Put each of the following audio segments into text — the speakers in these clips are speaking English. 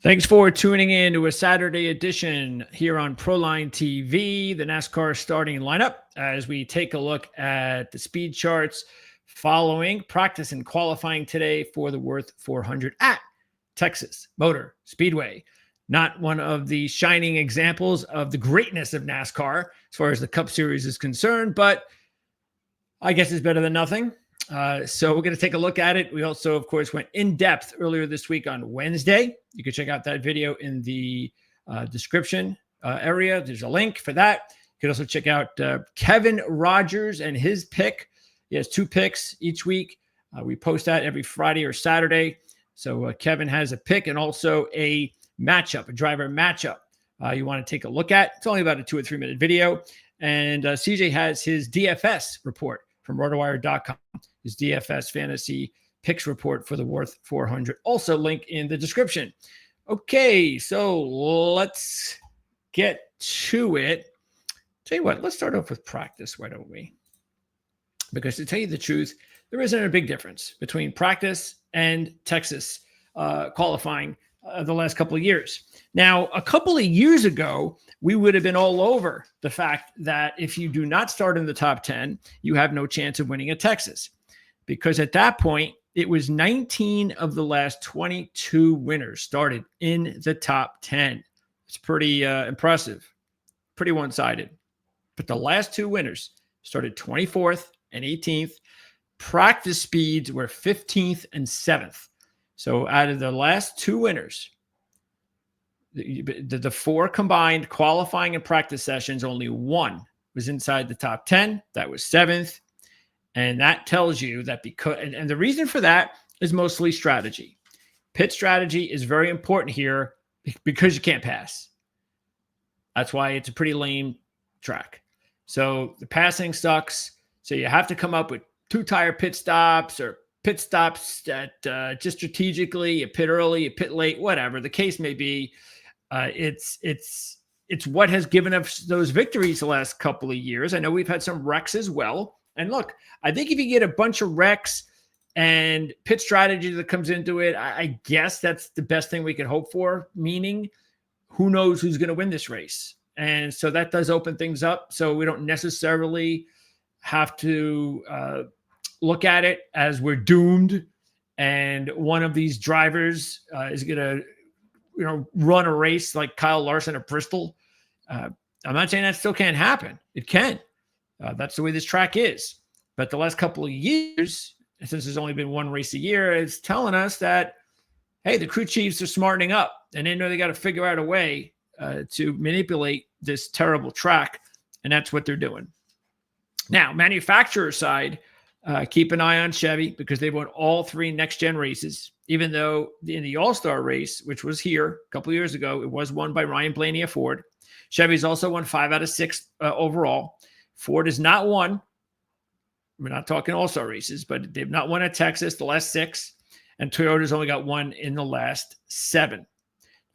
Thanks for tuning in to a Saturday edition here on Proline TV, the NASCAR starting lineup, as we take a look at the speed charts following practice and qualifying today for the Wurth 400 at Texas Motor Speedway. Not one of the shining examples of the greatness of NASCAR as far as the Cup Series is concerned, but I guess it's better than nothing. So we're going to take a look at it. We also, of course, went in depth earlier this week on Wednesday. You can check out that video in the description area. There's a link for that. You can also check out Kevin Rogers and his pick. He has 2 picks each week. We post that every Friday or Saturday. So Kevin has a pick and also a matchup, a driver matchup you want to take a look at. It's only about a 2 or 3 minute video. And CJ has his DFS report from rotowire.com, his DFS fantasy picks report for the Wurth 400. Also link in the description. Okay, so let's get to it. Tell you what, let's start off with practice, why don't we? Because to tell you the truth, there isn't a big difference between practice and Texas qualifying the last couple of years. Now, a couple of years ago, we would have been all over the fact that if you do not start in the top 10, you have no chance of winning at Texas. Because at that point, it was 19 of the last 22 winners started in the top 10. It's pretty impressive, pretty one-sided. But the last 2 winners started 24th and 18th. Practice speeds were 15th and 7th. So out of the last 2 winners, the 4 combined qualifying and practice sessions, only 1 was inside the top 10. That was 7th. And that tells you that because, and the reason for that is mostly strategy. Pit strategy is very important here because you can't pass. That's why it's a pretty lame track. So the passing sucks. So you have to come up with 2-tire pit stops or pit stops that just strategically, you pit early, you pit late, whatever the case may be. It's what has given us those victories the last couple of years. I know we've had some wrecks as well. And look, I think if you get a bunch of wrecks and pit strategy that comes into it, I guess that's the best thing we can hope for, meaning who knows who's going to win this race. And so that does open things up. So we don't necessarily have to look at it as we're doomed and one of these drivers is going to run a race like Kyle Larson at Bristol. I'm not saying that still can't happen. It can. That's the way this track is. But the last couple of years, since there's only been 1 race a year, it's telling us that, hey, the crew chiefs are smartening up and they know they got to figure out a way to manipulate this terrible track. And that's what they're doing. Now, manufacturer side, keep an eye on Chevy because they've won all 3 next-gen races, even though in the All-Star race, which was here a couple of years ago, it was won by Ryan Blaney at Ford. Chevy's also won 5 out of 6 overall. Ford has not won. We're not talking all-star races, but they've not won at Texas the last 6, and Toyota's only got 1 in the last 7.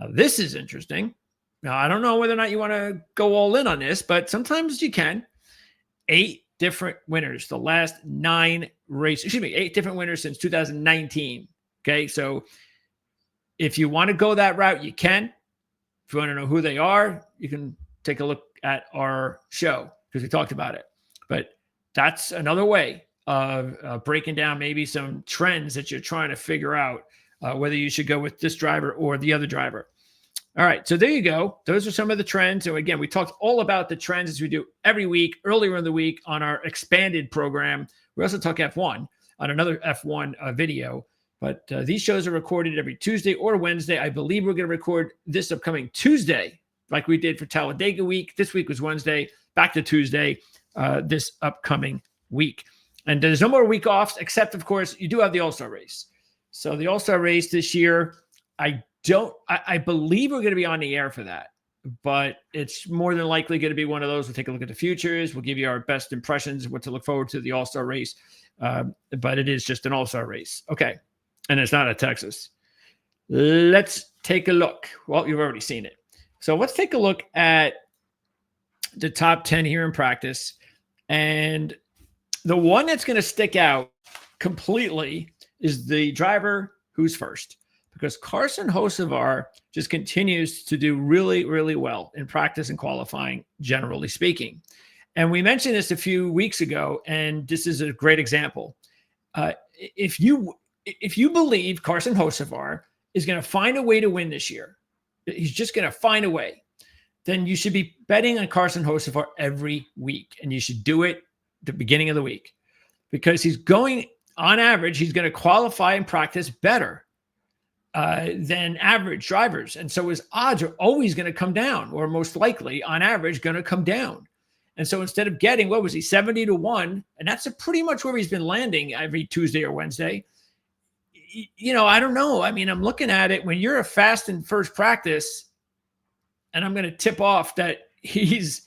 Now, this is interesting. Now, I don't know whether or not you want to go all in on this, but sometimes you can. 8 different winners the last 9 races. 8 different winners since 2019. Okay, so if you want to go that route, you can. If you want to know who they are, you can take a look at our show because we talked about it. But that's another way of breaking down maybe some trends that you're trying to figure out whether you should go with this driver or the other driver. All right, so there you go. Those are some of the trends. So again, we talked all about the trends as we do every week, earlier in the week on our expanded program. We also talk F1 on another F1 video. But these shows are recorded every Tuesday or Wednesday. I believe we're going to record this upcoming Tuesday, like we did for Talladega week. This week was Wednesday, back to Tuesday this upcoming week. And there's no more week offs, except, of course, you do have the All-Star race. So the All-Star race this year, I believe we're going to be on the air for that. But it's more than likely going to be one of those. We'll take a look at the futures. We'll give you our best impressions, what to look forward to the All-Star race. But it is just an All-Star race. Okay. And it's not at Texas. Let's take a look. Well, you've already seen it. So let's take a look at the top 10 here in practice. And the one that's going to stick out completely is the driver who's first. because Carson Hocevar just continues to do really, really well in practice and qualifying, generally speaking. And we mentioned this a few weeks ago, and this is a great example. If you believe Carson Hocevar is going to find a way to win this year, he's just going to find a way, then you should be betting on Carson Hocevar every week. And you should do it the beginning of the week, because he's going, on average, he's going to qualify and practice better than average drivers. And so his odds are always going to come down, or most likely on average going to come down. And so instead of getting, what was he, 70 to 1, and that's pretty much where he's been landing every Tuesday or Wednesday. I don't know. I mean, I'm looking at it, when you're a fast in first practice, and I'm going to tip off that he's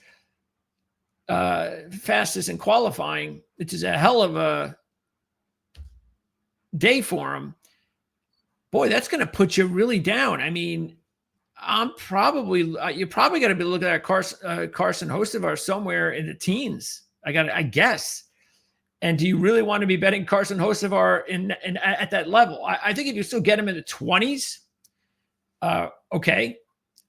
fastest in qualifying, which is a hell of a day for him. Boy, that's going to put you really down. I mean, you're probably got to be looking at Carson Hocevar somewhere in the teens. I guess. And do you really want to be betting Carson Hocevar at that level? I think if you still get him in the 20s, okay.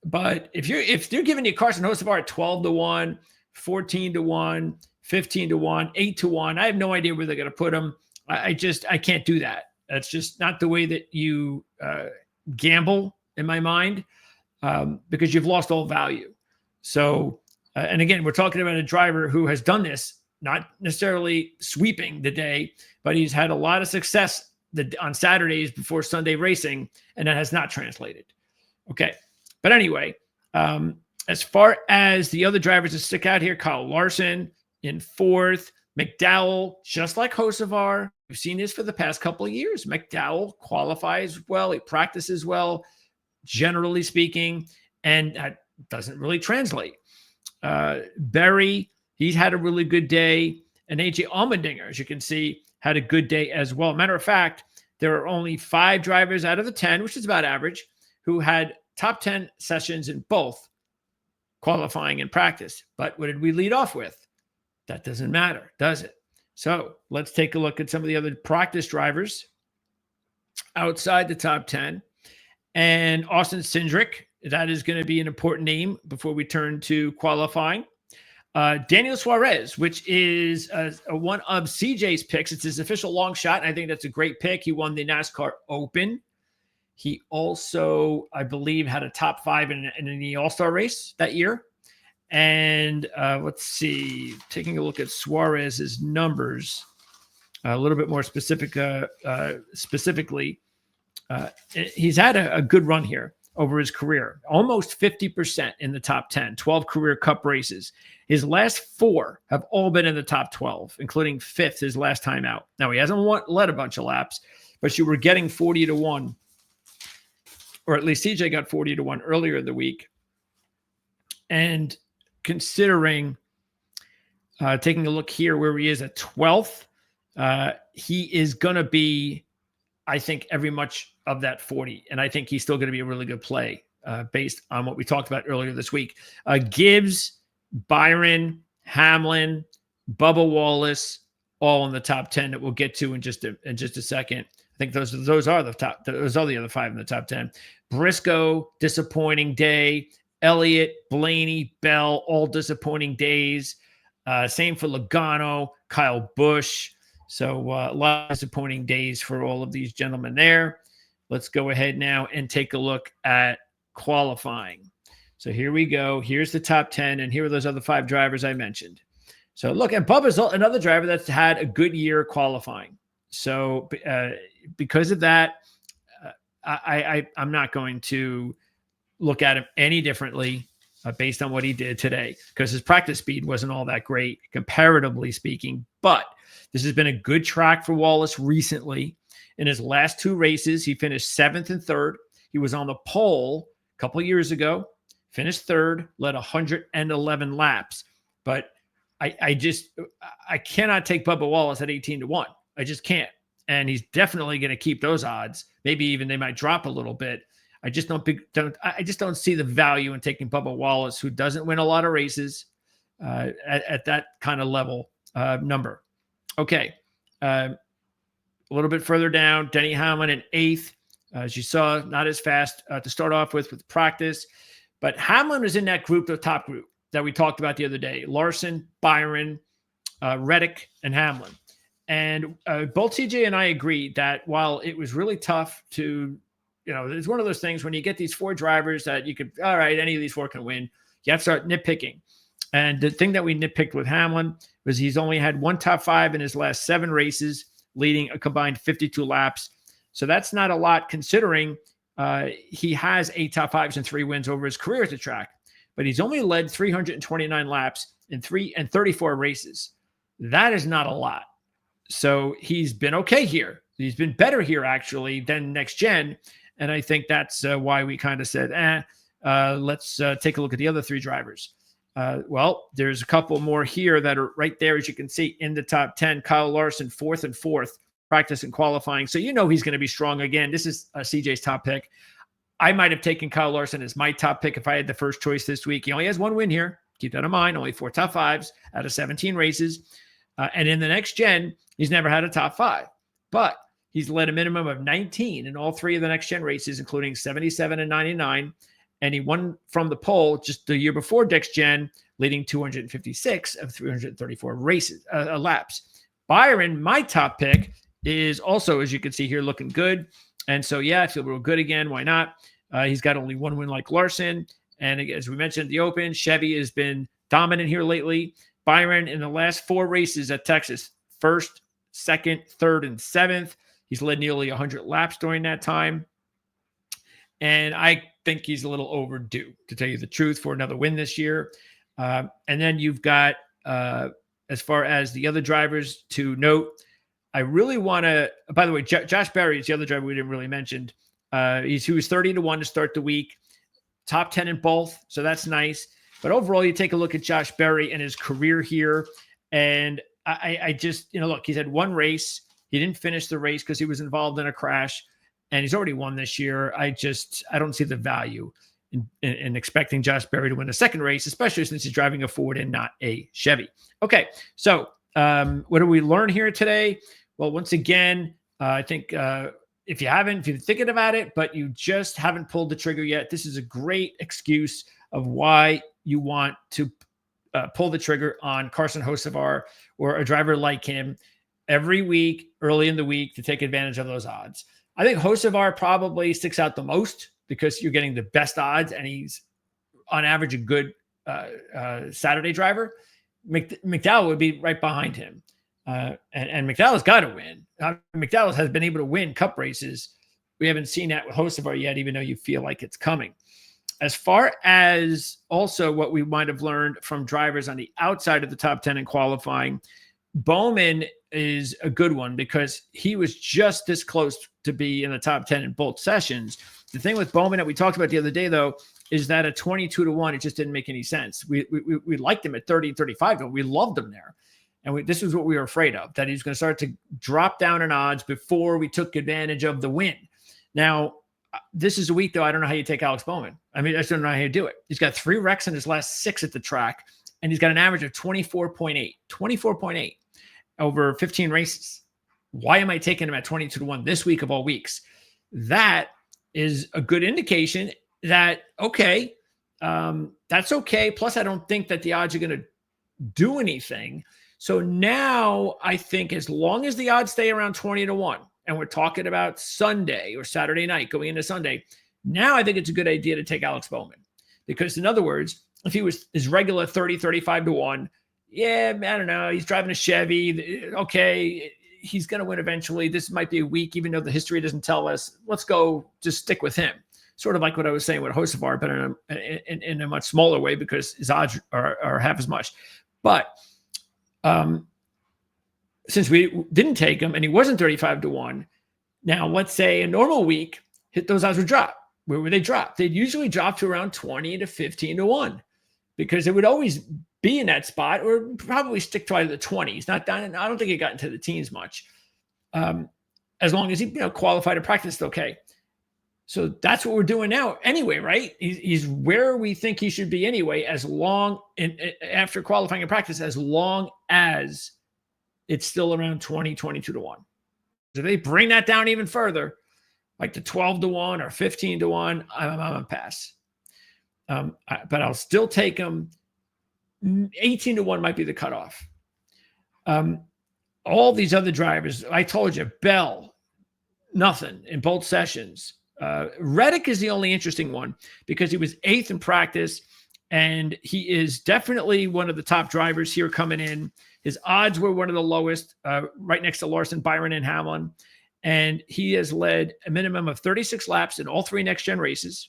But if they're giving you Carson Hocevar at 12 to 1, 14 to 1, 15 to 1, 8 to 1, I have no idea where they're going to put him. I can't do that. That's just not the way that you gamble, in my mind, because you've lost all value. So, and again, we're talking about a driver who has done this, not necessarily sweeping the day, but he's had a lot of success on Saturdays before Sunday racing, and that has not translated. Okay. But anyway, as far as the other drivers that stick out here, Kyle Larson in fourth, McDowell, just like Hocevar. We've seen this for the past couple of years. McDowell qualifies well. He practices well, generally speaking, and that doesn't really translate. Berry, he's had a really good day. And AJ Allmendinger, as you can see, had a good day as well. Matter of fact, there are only 5 drivers out of the 10, which is about average, who had top 10 sessions in both qualifying and practice. But what did we lead off with? That doesn't matter, does it? So let's take a look at some of the other practice drivers outside the top 10. And Austin Cindric, that is going to be an important name before we turn to qualifying. Daniel Suarez, which is one of CJ's picks. It's his official long shot, and I think that's a great pick. He won the NASCAR Open. He also, I believe, had a top 5 in the All-Star race that year. And let's see, taking a look at Suarez's numbers a little bit more specifically, he's had a good run here over his career, almost 50% in the top 10, 12 career cup races. His last 4 have all been in the top 12, including 5th his last time out. Now, he hasn't led a bunch of laps, but you were getting 40 to 1, or at least CJ got 40 to 1 earlier in the week. And considering taking a look here where he is at 12th, he is going to be, I think, every much of that 40. And I think he's still going to be a really good play based on what we talked about earlier this week. Gibbs, Byron, Hamlin, Bubba Wallace, all in the top 10 that we'll get to in just a second. I think those are the top. Those are the other 5 in the top 10. Briscoe, disappointing day. Elliott, Blaney, Bell, all disappointing days. Same for Logano, Kyle Busch. So a lot of disappointing days for all of these gentlemen there. Let's go ahead now and take a look at qualifying. So here we go. Here's the top 10, and here are those other 5 drivers I mentioned. So look, and Bubba's another driver that's had a good year qualifying. So because of that, I'm not going to look at him any differently based on what he did today, because his practice speed wasn't all that great, comparatively speaking. But this has been a good track for Wallace recently. In his last 2 races, he finished 7th and 3rd. He was on the pole a couple of years ago, finished 3rd, led 111 laps. But I cannot take Bubba Wallace at 18 to 1. I just can't. And he's definitely going to keep those odds. Maybe even they might drop a little bit. I just don't see the value in taking Bubba Wallace, who doesn't win a lot of races at that kind of level number. Okay. A little bit further down, Denny Hamlin in 8th. As you saw, not as fast to start off with practice. But Hamlin was in that group, the top group that we talked about the other day. Larson, Byron, Reddick, and Hamlin. And both CJ and I agreed that while it was really tough to, it's one of those things when you get these 4 drivers that you could, all right, any of these 4 can win. You have to start nitpicking. And the thing that we nitpicked with Hamlin was he's only had 1 top 5 in his last 7 races, leading a combined 52 laps. So that's not a lot considering he has 8 top 5s and 3 wins over his career at the track. But he's only led 329 laps in 34 races. That is not a lot. So he's been okay here. He's been better here, actually, than next gen. And I think that's why we kind of said, let's take a look at the other 3 drivers. Well, there's a couple more here that are right there, as you can see, in the top 10. Kyle Larson, 4th and 4th, practice and qualifying. So he's going to be strong again. This is CJ's top pick. I might have taken Kyle Larson as my top pick if I had the first choice this week. He only has 1 win here. Keep that in mind. Only 4 top 5s out of 17 races. And in the next gen, he's never had a top 5. But he's led a minimum of 19 in all 3 of the next gen races, including 77 and 99. And he won from the pole just the year before next gen, leading 256 of 334 races laps. Byron, my top pick, is also, as you can see here, looking good. And so, I feel real good again. Why not? He's got only 1 win like Larson. And as we mentioned, the Open, Chevy has been dominant here lately. Byron, in the last 4 races at Texas, 1st, 2nd, 3rd, and 7th. He's led nearly 100 laps during that time. And I think he's a little overdue, to tell you the truth, for another win this year. And then you've got, as far as the other drivers to note, I really want to, by the way, Josh Berry is the other driver we didn't really mention. He was 30-1 to start the week, top 10 in both. So that's nice. But overall, you take a look at Josh Berry and his career here. And I just, look, he's had 1 race. He didn't finish the race because he was involved in a crash. And he's already won this year. I don't see the value in expecting Josh Berry to win a second race, especially since he's driving a Ford and not a Chevy. Okay, so what do we learn here today? Well, once again, I think if you're thinking about it, but you just haven't pulled the trigger yet, this is a great excuse of why you want to pull the trigger on Carson Hocevar or a driver like him every week, early in the week, to take advantage of those odds. I think Hocevar probably sticks out the most because you're getting the best odds, and he's on average a good Saturday driver. McDowell would be right behind him. And McDowell's got to win. McDowell has been able to win cup races. We haven't seen that with Hocevar yet, even though you feel like it's coming. As far as also what we might have learned from drivers on the outside of the top 10 in qualifying, Bowman is a good one because he was just this close to be in the top 10 in both sessions. The thing with Bowman that we talked about the other day, though, is that at 22-1, it just didn't make any sense. We liked him at 30, 35, but we loved him there. And this is what we were afraid of, that he was going to start to drop down in odds before we took advantage of the win. Now, this is a week, though, I don't know how you take Alex Bowman. I mean, I just don't know how you do it. He's got 3 wrecks in his last 6 at the track, and he's got an average of 24.8 over 15 races. Why am I taking him at 22-1 this week of all weeks? That is a good indication that, okay, that's okay. Plus, I don't think that the odds are going to do anything. So now I think as long as the odds stay around 20-1, and we're talking about Sunday or Saturday night going into Sunday, now I think it's a good idea to take Alex Bowman. Because in other words, if he was his regular 30, 35-1, I don't know, he's driving a Chevy. Okay, he's going to win eventually. This might be a week, even though the history doesn't tell us. Let's go just stick with him. Sort of like what I was saying with Hocevar, but in a much smaller way because his odds are half as much. But since we didn't take him and he wasn't 35-1, now let's say a normal week, those odds would drop. Where would they drop? They'd usually drop to around 20 to 15-1 because it would always be in that spot or probably stick to either the 20s. Not down. I don't think it got into the teens much. As long as he qualified and practiced okay. So that's what we're doing now anyway, right? He's where we think he should be anyway, as long after qualifying and practice, as long as it's still around 20, 22-1. So they bring that down even further. like the 12-1 or 15-1, I'm a pass. But I'll still take him. 18-1 might be the cutoff. All these other drivers, I told you, Bell, nothing in both sessions. Reddick is the only interesting one because he was 8th in practice, and he is definitely one of the top drivers here coming in. His odds were one of the lowest, right next to Larson, Byron, and Hamlin. And he has led a minimum of 36 laps in all 3 next-gen races.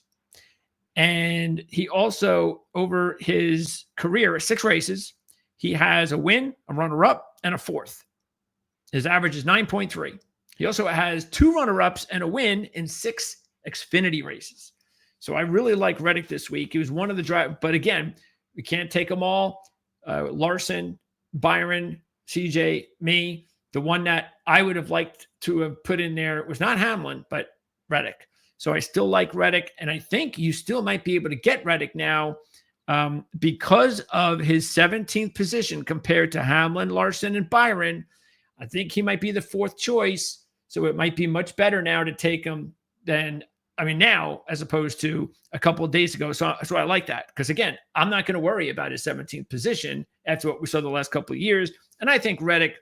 And he also, over his career, 6 races, he has a win, a runner-up, and a 4th. His average is 9.3. He also has 2 runner-ups and a win in 6 Xfinity races. So I really like Reddick this week. He was one of the drivers, but again, we can't take them all. Larson, Byron, CJ, me. The one that I would have liked to have put in there was not Hamlin, but Reddick. So I still like Reddick, and I think you still might be able to get Reddick now because of his 17th position compared to Hamlin, Larson, and Byron. I think he might be the 4th choice, so it might be much better now to take him than, now as opposed to a couple of days ago. So I like that because, again, I'm not going to worry about his 17th position after what we saw the last couple of years. And I think Reddick,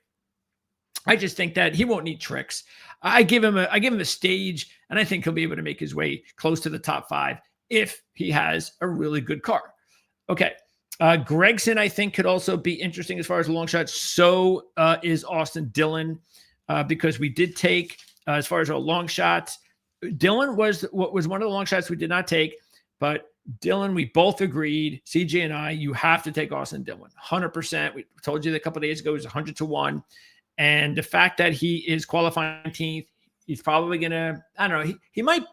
I just think that he won't need tricks. I give him a stage, and I think he'll be able to make his way close to the top 5 if he has a really good car. Okay. Gregson, I think, could also be interesting as far as a long shot. So is Austin Dillon, because we did take, as far as our long shots, Dillon was one of the long shots we did not take, but Dillon, we both agreed, CJ and I, you have to take Austin Dillon, 100%. We told you that a couple of days ago, it was 100-1. And the fact that he is qualifying 19th, he's probably going to, I don't know, he might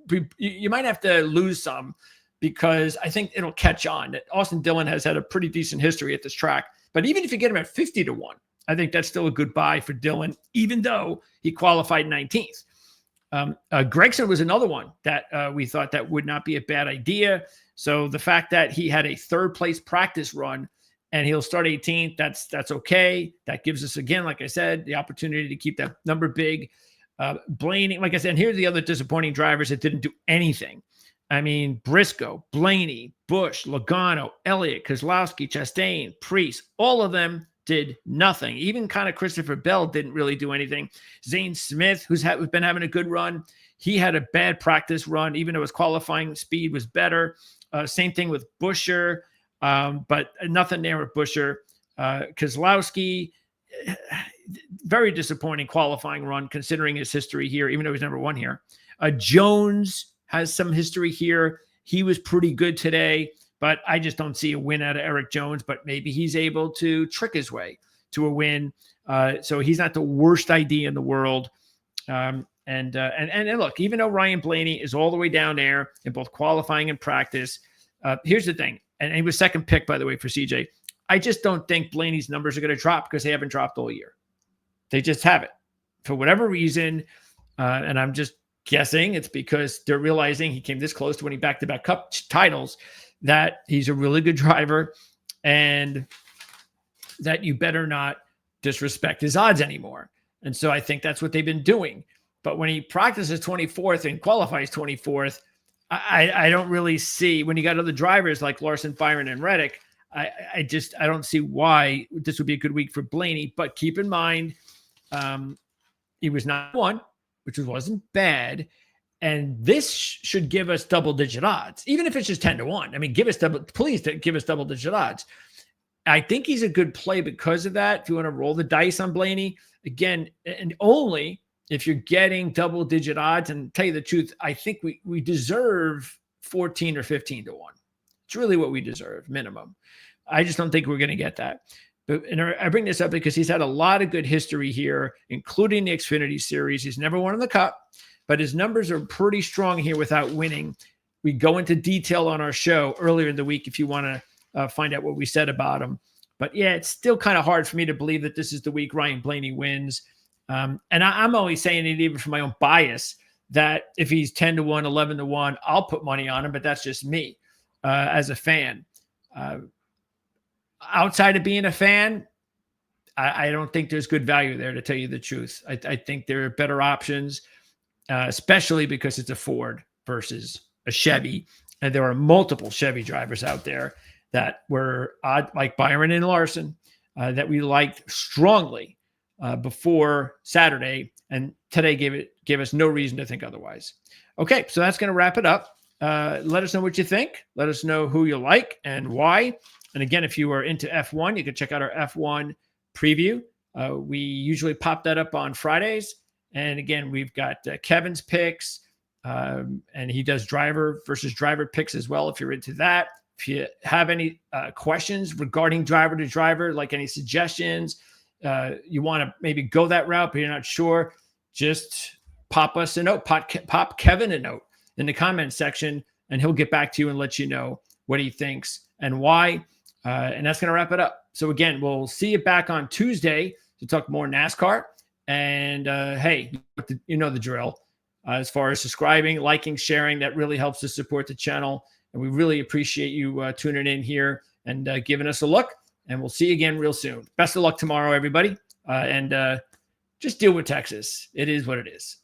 be, you might have to lose some because I think it'll catch on. Austin Dillon has had a pretty decent history at this track. But even if you get him at 50-1, I think that's still a good buy for Dillon, even though he qualified 19th. Gregson was another one that we thought that would not be a bad idea. So the fact that he had a 3rd place practice run and he'll start 18th, that's okay. That gives us, again, like I said, the opportunity to keep that number big. Blaney, like I said, and here's the other disappointing drivers that didn't do anything. Briscoe, Blaney, Busch, Logano, Elliott, Keselowski, Chastain, Priest, all of them did nothing. Even kind of Christopher Bell didn't really do anything. Zane Smith, who's been having a good run, he had a bad practice run, even though his qualifying speed was better. Same thing with Buescher, but nothing there with Buescher. Keselowski, very disappointing qualifying run considering his history here, even though he's never won here. Jones has some history here. He was pretty good today, but I just don't see a win out of Eric Jones, but maybe he's able to trick his way to a win. So he's not the worst idea in the world. And look, even though Ryan Blaney is all the way down there in both qualifying and practice, here's the thing. And he was 2nd pick, by the way, for CJ. I just don't think Blaney's numbers are going to drop because they haven't dropped all year. They just haven't. For whatever reason, and I'm just guessing it's because they're realizing he came this close to winning back-to-back Cup titles, that he's a really good driver and that you better not disrespect his odds anymore. And so I think that's what they've been doing. But when he practices 24th and qualifies 24th, I don't really see, when you got other drivers like Larson, Byron, and Reddick, I don't see why this would be a good week for Blaney. But keep in mind, he was not 1, which wasn't bad. And this should give us double-digit odds, even if it's just 10-1. Please give us double-digit odds. I think he's a good play because of that. If you want to roll the dice on Blaney, again, and only if you're getting double-digit odds, and tell you the truth, I think we deserve 14 or 15-1. It's really what we deserve, minimum. I just don't think we're going to get that. And I bring this up because he's had a lot of good history here, including the Xfinity Series. He's never won in the Cup, but his numbers are pretty strong here without winning. We go into detail on our show earlier in the week if you want to find out what we said about him. But yeah, it's still kind of hard for me to believe that this is the week Ryan Blaney wins. And I'm always saying it even for my own bias, that if he's 10-1, 11-1, I'll put money on him, but that's just me as a fan. Outside of being a fan, I don't think there's good value there, to tell you the truth. I think there are better options. especially because it's a Ford versus a Chevy. And there are multiple Chevy drivers out there that were odd, like Byron and Larson, that we liked strongly before Saturday, and today gave us no reason to think otherwise. Okay, so that's going to wrap it up. Let us know what you think. Let us know who you like and why. And again, if you are into F1, you can check out our F1 preview. We usually pop that up on Fridays. And again, we've got Kevin's picks, and he does driver versus driver picks as well, if you're into that. If you have any questions regarding driver to driver, like any suggestions, you want to maybe go that route, but you're not sure, just pop us a note, pop Kevin a note in the comment section, and he'll get back to you and let you know what he thinks and why. And that's going to wrap it up. So again, we'll see you back on Tuesday to talk more NASCAR. And hey, you know the drill. As far as subscribing, liking, sharing, that really helps to support the channel. And we really appreciate you tuning in here and giving us a look. And we'll see you again real soon. Best of luck tomorrow, everybody. And just deal with Texas. It is what it is.